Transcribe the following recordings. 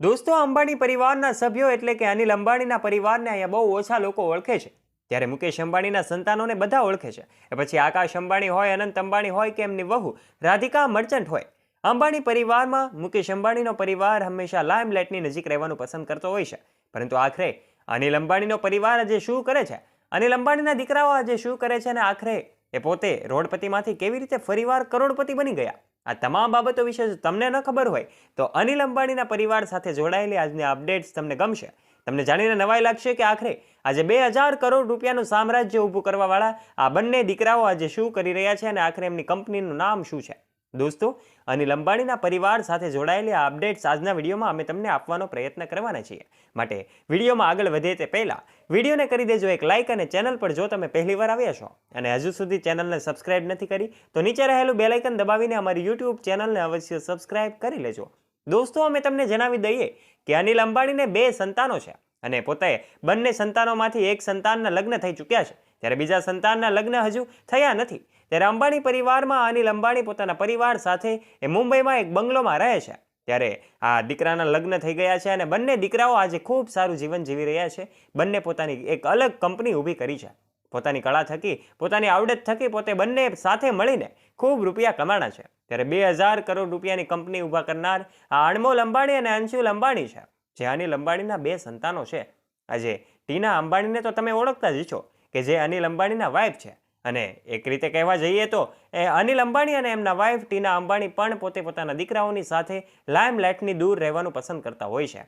દોસ્તો, અંબાણી પરિવારના સભ્યો એટલે કે અનિલ અંબાણીના પરિવારને અહીંયા બહુ ઓછા લોકો ઓળખે છે. ત્યારે મુકેશ અંબાણીના સંતાનોને બધા ઓળખે છે. એ પછી આકાશ અંબાણી હોય, અનંત અંબાણી હોય કે એમની વહુ રાધિકા મર્ચન્ટ હોય, અંબાણી પરિવારમાં મુકેશ અંબાણીનો પરિવાર હંમેશા લાઇમલાઇટની નજીક રહેવાનું પસંદ કરતો હોય છે. પરંતુ આખરે અનિલ અંબાણીનો પરિવાર આજે શું કરે છે, અનિલ અંબાણીના દીકરાઓ આજે શું કરે છે, અને આખરે એ પોતે રોડપતિમાંથી કેવી રીતે ફરીવાર કરોડપતિ બની ગયા, આ તમામ બાબતો વિશે જો તમને ન ખબર હોય તો અનિલ અંબાણીના પરિવાર સાથે જોડાયેલી આજની અપડેટ્સ તમને ગમશે. તમને જાણીને નવાઈ લાગશે કે આખરે આજે 2000 કરોડ રૂપિયાનું સામ્રાજ્ય ઊભું કરવાવાળા આ બંને દીકરાઓ આજે શું કરી રહ્યા છે અને આખરે એમની કંપનીનું નામ શું છે. દોસ્તો, અનિલ અંબાણીના પરિવાર સાથે જોડાયેલી આ અપડેટ્સ આજના વિડીયોમાં અમે તમને આપવાનો પ્રયત્ન કરવાના છીએ. માટે વિડીયોમાં આગળ વધે તે પહેલાં વિડીયોને કરી દેજો એક લાઇક, અને ચેનલ પર જો તમે પહેલીવાર આવ્યા છો અને હજુ સુધી ચેનલને સબસ્ક્રાઇબ નથી કરી તો નીચે રહેલું બેલ આઇકન દબાવીને અમારી યુટ્યુબ ચેનલને અવશ્ય સબસ્ક્રાઇબ કરી લેજો. દોસ્તો, અમે તમને જણાવી દઈએ કે અનિલ અંબાણીને 2 સંતાનો છે અને પોતે બંને સંતાનોમાંથી એક સંતાનના લગ્ન થઈ ચૂક્યા છે, ત્યારે બીજા સંતાનના લગ્ન હજુ થયા નથી. ત્યારે અંબાણી પરિવારમાં અનિલ અંબાણી પોતાના પરિવાર સાથે એ મુંબઈમાં એક બંગલોમાં રહે છે. ત્યારે આ દીકરાના લગ્ન થઈ ગયા છે અને બંને દીકરાઓ આજે ખૂબ સારું જીવન જીવી રહ્યા છે. બંને પોતાની એક અલગ કંપની ઊભી કરી છે. પોતાની કળા થકી, પોતાની આવડત થકી પોતે બંને સાથે મળીને ખૂબ રૂપિયા કમાણા છે. ત્યારે 2000 કરોડ રૂપિયાની કંપની ઊભા કરનાર આ અણમોલ અંબાણી અને અંશુલ અંબાણી છે, જે અનિલ અંબાણીના 2 સંતાનો છે. આજે ટીના અંબાણીને તો તમે ઓળખતા જ છો કે જે અનિલ અંબાણીના વાઇફ છે, અને એક રીતે કહેવા જઈએ તો એ અનિલ અંબાણી અને એમના વાઇફ ટીના અંબાણી પણ પોતે પોતાના દીકરાઓની સાથે લાઇમલાઇટની દૂર રહેવાનું પસંદ કરતા હોય છે.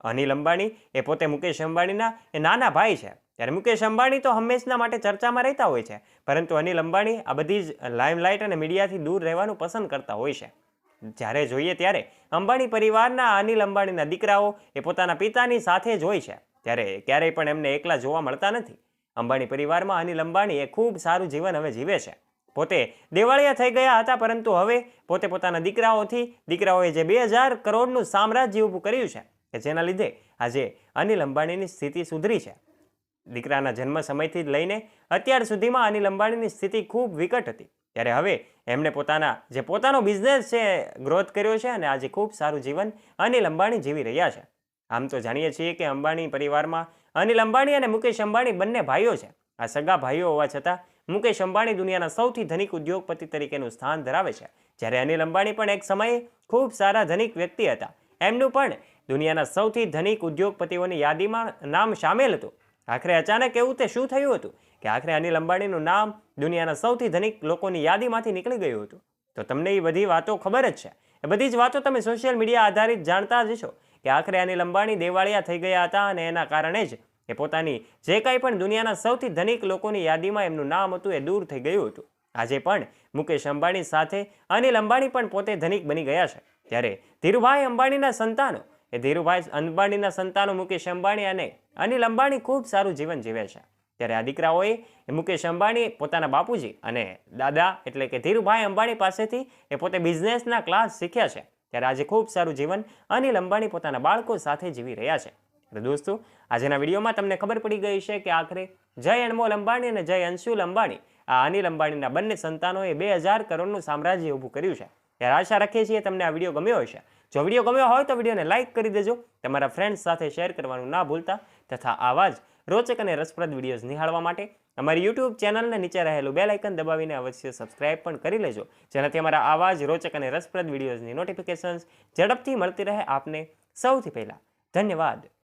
અનિલ અંબાણી એ પોતે મુકેશ અંબાણીના એ નાના ભાઈ છે. ત્યારે મુકેશ અંબાણી તો હંમેશના માટે ચર્ચામાં રહેતા હોય છે, પરંતુ અનિલ અંબાણી આ બધી જ લાઇમલાઇટ અને મીડિયાથી દૂર રહેવાનું પસંદ કરતા હોય છે. જ્યારે જોઈએ ત્યારે અંબાણી પરિવારના અનિલ અંબાણીના દીકરાઓ એ પોતાના પિતાની સાથે જ હોય છે, ત્યારે ક્યારેય પણ એમને એકલા જોવા મળતા નથી. અંબાણી પરિવારમાં અનિલ અંબાણી એ ખૂબ સારું જીવન હવે જીવે છે. પોતે દેવાળિયા થઈ ગયા હતા, પરંતુ હવે પોતે પોતાના દીકરાઓએ જે 2000 કરોડનું સામ્રાજ્ય ઊભું કર્યું છે, કે જેના લીધે આજે અનિલ અંબાણીની સ્થિતિ સુધરી છે. દીકરાના જન્મ સમયથી જ લઈને અત્યાર સુધીમાં અનિલ અંબાણીની સ્થિતિ ખૂબ વિકટ હતી. ત્યારે હવે એમણે પોતાનો બિઝનેસ છે ગ્રોથ કર્યો છે, અને આજે ખૂબ સારું જીવન અનિલ અંબાણી જીવી રહ્યા છે. આમ તો જાણીએ છીએ કે અંબાણી પરિવારમાં અનિલ અંબાણી અને મુકેશ અંબાણી બંને ભાઈઓ છે. આ સગા ભાઈઓ હોવા છતાં મુકેશ અંબાણી દુનિયાના સૌથી ધનિક ઉદ્યોગપતિ તરીકેનું સ્થાન ધરાવે છે, જ્યારે અનિલ અંબાણી પણ એક સમયે ખૂબ સારા ધનિક વ્યક્તિ હતા. એમનું પણ દુનિયાના સૌથી ધનિક ઉદ્યોગપતિઓની યાદીમાં નામ સામેલ હતું. આખરે અચાનક એવું તે શું થયું હતું કે આખરે અનિલ અંબાણીનું નામ દુનિયાના સૌથી ધનિક લોકોની યાદીમાંથી નીકળી ગયું હતું. તો તમને એ બધી વાતો ખબર જ છે. એ બધી જ વાતો તમે સોશિયલ મીડિયા આધારિત જાણતા જ છો કે આખરે અનિલ અંબાણી દેવાળિયા થઈ ગયા હતા, અને એના કારણે જ એ પોતાની જે કંઈ પણ દુનિયાના સૌથી ધનિક લોકોની યાદીમાં એમનું નામ હતું એ દૂર થઈ ગયું હતું. આજે પણ મુકેશ અંબાણી સાથે અનિલ અંબાણી પણ પોતે ધનિક બની ગયા છે. ત્યારે ધીરુભાઈ અંબાણીના સંતાનો મુકેશ અંબાણી અને અનિલ અંબાણી ખૂબ સારું જીવન જીવે છે. ત્યારે આ દીકરાઓએ મુકેશ અંબાણી પોતાના બાપુજી અને દાદા એટલે કે ધીરુભાઈ અંબાણી પાસેથી એ પોતે બિઝનેસના ક્લાસ શીખ્યા છે. ત્યારે આજે ખૂબ સારું જીવન અનિલ અંબાણી પોતાના બાળકો સાથે જીવી રહ્યા છે. તો દોસ્તો, આજના વિડીયોમાં તમને ખબર પડી ગઈ છે કે આખરે જય અણમોલ અંબાણી અને જય અંશુલ અંબાણી આ અનિલ અંબાણીના બંને સંતાનોએ 2000 કરોડનું સામ્રાજ્ય ઊભું કર્યું છે. ત્યારે આશા રાખીએ છીએ તમને આ વિડીયો ગમ્યો હશે. જો વિડીયો ગમ્યો હોય તો વિડીયોને લાઇક કરી દેજો, તમારા ફ્રેન્ડ્સ સાથે શેર કરવાનું ના ભૂલતા, તથા આવા જ રોચક અને રસપ્રદ વિડીયોઝ નિહાળવા માટે અમારી યુટ્યુબ ચેનલને નીચે રહેલું બેલ આઇકન દબાવીને અવશ્ય સબસ્ક્રાઇબ પણ કરી લેજો, જેનાથી અમારા આવા જ રોચક અને રસપ્રદ વિડીયોઝની નોટિફિકેશન્સ ઝડપથી મળતી રહે આપને સૌથી પહેલા. ધન્યવાદ.